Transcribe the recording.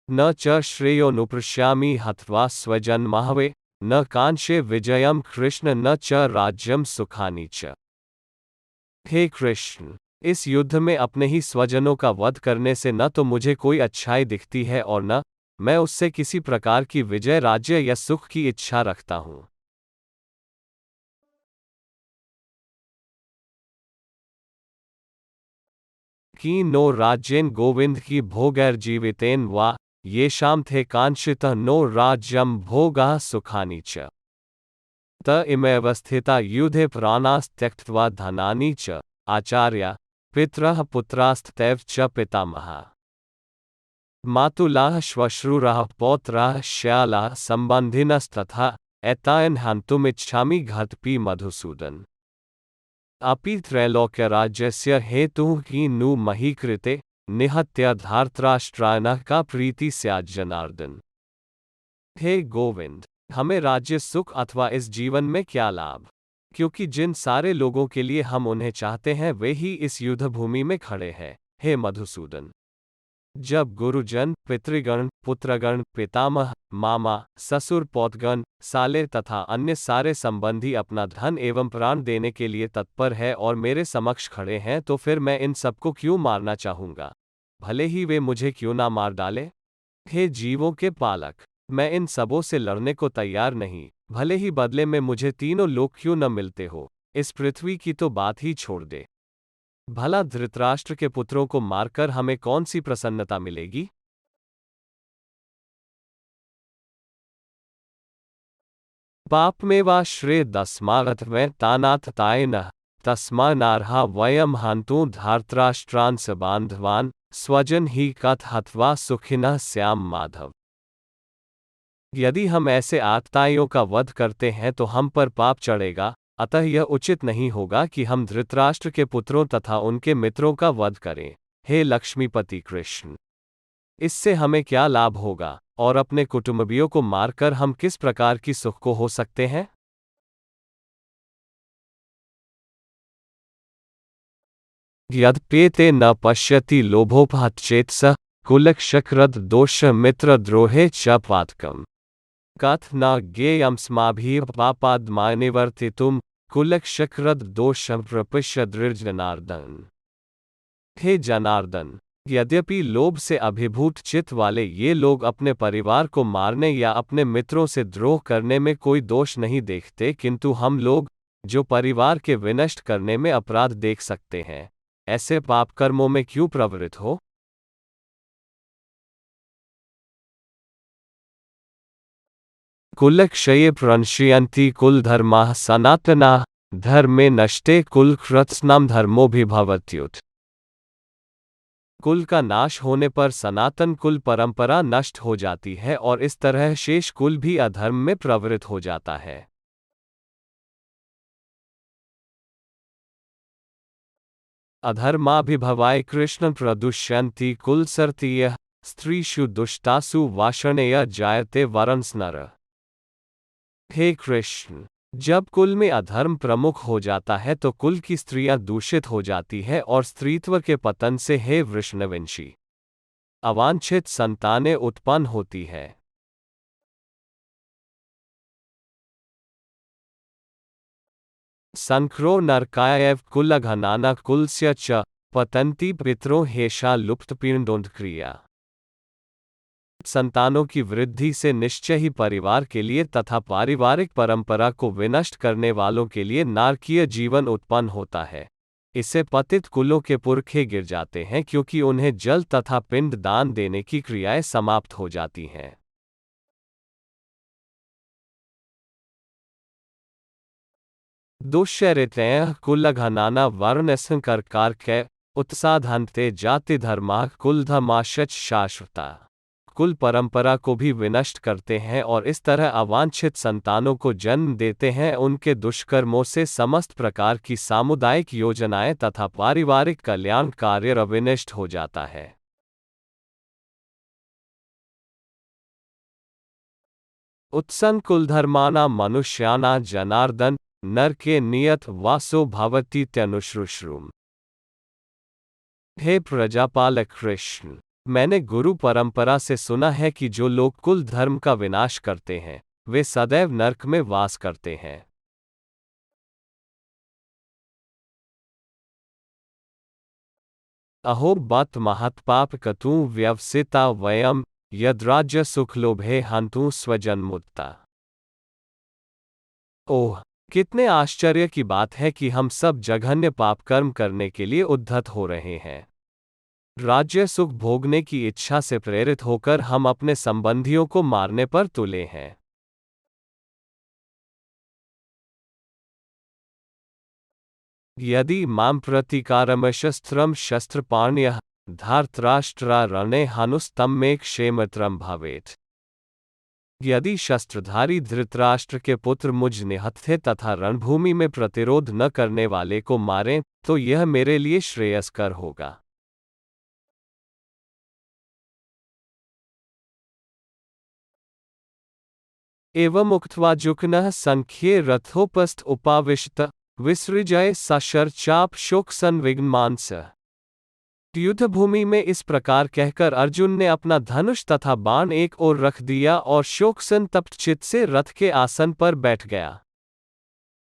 न च श्रेयोनुपृश्यामि हत्वा स्वजन्माहवे, न कांक्षे विजयम कृष्ण न च राज्यम सुखानि च। हे कृष्ण, इस युद्ध में अपने ही स्वजनों का वध करने से न तो मुझे कोई अच्छाई दिखती है और न मैं उससे किसी प्रकार की विजय, राज्य या सुख की इच्छा रखता हूं। कि नो राज्येन गोविंद की भोगैर्जीवितेन वा येषां थे कांक्षितः नो राज्यम भोगाः सुखानि च। त इमेव स्थिता युधे प्राणास्त्यक्त्वा धनानि च आचार्या पितरः पुत्रास्तैव च पितामहः मातुलाः श्वश्रूराः पौत्राः श्यालाः सम्बन्धिनस्तथा एतान् हन्तुमिच्छामि घटपि मधुसूदन। अपि त्रैलोक्यराज्यस्य हेतुः हि नु मही कृते निहत्य धार्तराष्ट्रायणः का प्रीति स्यात् जनार्दन। हे गोविंद, हमें राज्य सुख अथवा इस जीवन में क्या लाभ, क्योंकि जिन सारे लोगों के लिए हम उन्हें चाहते हैं वे ही इस युद्ध भूमि में खड़े हैं। हे मधुसूदन, जब गुरुजन, पितृगण, पुत्रगण, पितामह, मामा, ससुर, पौत्रगण, साले तथा अन्य सारे संबंधी अपना धन एवं प्राण देने के लिए तत्पर है और मेरे समक्ष खड़े हैं, तो फिर मैं इन सबको क्यों मारना चाहूंगा, भले ही वे मुझे क्यों ना मार डाले। हे जीवों के पालक, मैं इन सबों से लड़ने को तैयार नहीं, भले ही बदले में मुझे तीनों लोक क्यों न मिलते हो। इस पृथ्वी की तो बात ही छोड़ दे। भला धृतराष्ट्र के पुत्रों को मारकर हमें कौन सी प्रसन्नता मिलेगी। पाप में वा श्रेय दस्मागत में तानाथ तायन तस्मा नारहा वयम हंतु धार्तराष्ट्रान स बांधवान स्वजन ही कथ हथवा सुखिनः श्याम माधव। यदि हम ऐसे आतताइयों का वध करते हैं तो हम पर पाप चढ़ेगा, अतः यह उचित नहीं होगा कि हम धृतराष्ट्र के पुत्रों तथा उनके मित्रों का वध करें। हे लक्ष्मीपति कृष्ण, इससे हमें क्या लाभ होगा और अपने कुटुंबियों को मारकर हम किस प्रकार की सुख को हो सकते हैं। यद्येते न पश्यति लोभोपहत कुलक्षक्रद दोष मित्रद्रोहे च पातकम् कथ न ज्ञेयमस्माभिः पापाद्मानिवर्तितुं कुलक्षक्रद दोषं प्रपश्य जनार्दन। हे जनार्दन, यद्यपि लोभ से अभिभूत चित्त वाले ये लोग अपने परिवार को मारने या अपने मित्रों से द्रोह करने में कोई दोष नहीं देखते, किंतु हम लोग जो परिवार के विनष्ट करने में अपराध देख सकते हैं, ऐसे पाप कर्मों में क्यों प्रवृत्त हो। कुलक्षये प्रणश्यन्ति कुलधर्माः सनातनाः धर्मे नष्टे कुलकृत्स्नं धर्मोऽभिभवत्युत। कुल का नाश होने पर सनातन कुल परंपरा नष्ट हो जाती है और इस तरह शेष कुल भी अधर्म में प्रवृत्त हो जाता है। अधर्माभिभवाय कृष्ण प्रदुष्यन्ति कुलसर्तीयः स्त्रीषु दुष्टासु वाषणेय जायते वरंसनर। हे कृष्ण, जब कुल में अधर्म प्रमुख हो जाता है तो कुल की स्त्रियां दूषित हो जाती है और स्त्रीत्व के पतन से हे वृषणवंशी अवांछित संतानें उत्पन्न होती है। संक्रो नरकायैव कुलघनाना कुलस्य च पतन्ति पितरो हेषा लुप्तपिंडोंक्रिया। संतानों की वृद्धि से निश्चय ही परिवार के लिए तथा पारिवारिक परंपरा को विनष्ट करने वालों के लिए नारकीय जीवन उत्पन्न होता है। इससे पतित कुलों के पुरखे गिर जाते हैं क्योंकि उन्हें जल तथा पिंड दान देने की क्रियाएं समाप्त हो जाती हैं। दुष्चरित्रयः कुलघनाना वर्णसंकरकारकै उत्साधन्ते जाति धर्मा कुलधर्माश्च शाश्वता। कुल परंपरा को भी विनष्ट करते हैं और इस तरह अवांछित संतानों को जन्म देते हैं। उनके दुष्कर्मों से समस्त प्रकार की सामुदायिक योजनाएं तथा पारिवारिक कल्याण कार्य विनष्ट हो जाता है। उत्सन्न कुलधर्माना मनुष्याना जनार्दन नरके नियत वासो भवतीत्यनुश्रुश्रुम। हे प्रजापालक कृष्ण, मैंने गुरु परंपरा से सुना है कि जो लोग कुल धर्म का विनाश करते हैं, वे सदैव नरक में वास करते हैं। अहो बत महत्पाप कतु व्यवसिता वयम यद्राज्य सुखलोभे हंतु स्वजन्मुत्ता। ओह, कितने आश्चर्य की बात है कि हम सब जघन्य पाप कर्म करने के लिए उद्धत हो रहे हैं। राज्य सुख भोगने की इच्छा से प्रेरित होकर हम अपने संबंधियों को मारने पर तुले हैं। यदि मां प्रतिकारमशस्त्रम शस्त्रपाण्यः धार्तराष्ट्रा रणे हनुस्तम में क्षेमत्रम भवेत्। यदि शस्त्रधारी धृतराष्ट्र के पुत्र मुझ निहत्थे तथा रणभूमि में प्रतिरोध न करने वाले को मारें, तो यह मेरे लिए श्रेयस्कर होगा। एवं उक्त्वा जुक्नः संख्ये रथोपस्थ उपाविष्ट विसृजय सशर चाप शोक संविघ्नमांस। युद्धभूमि में इस प्रकार कहकर अर्जुन ने अपना धनुष तथा बाण एक ओर रख दिया और शोक संतप्त चित्त से रथ के आसन पर बैठ गया।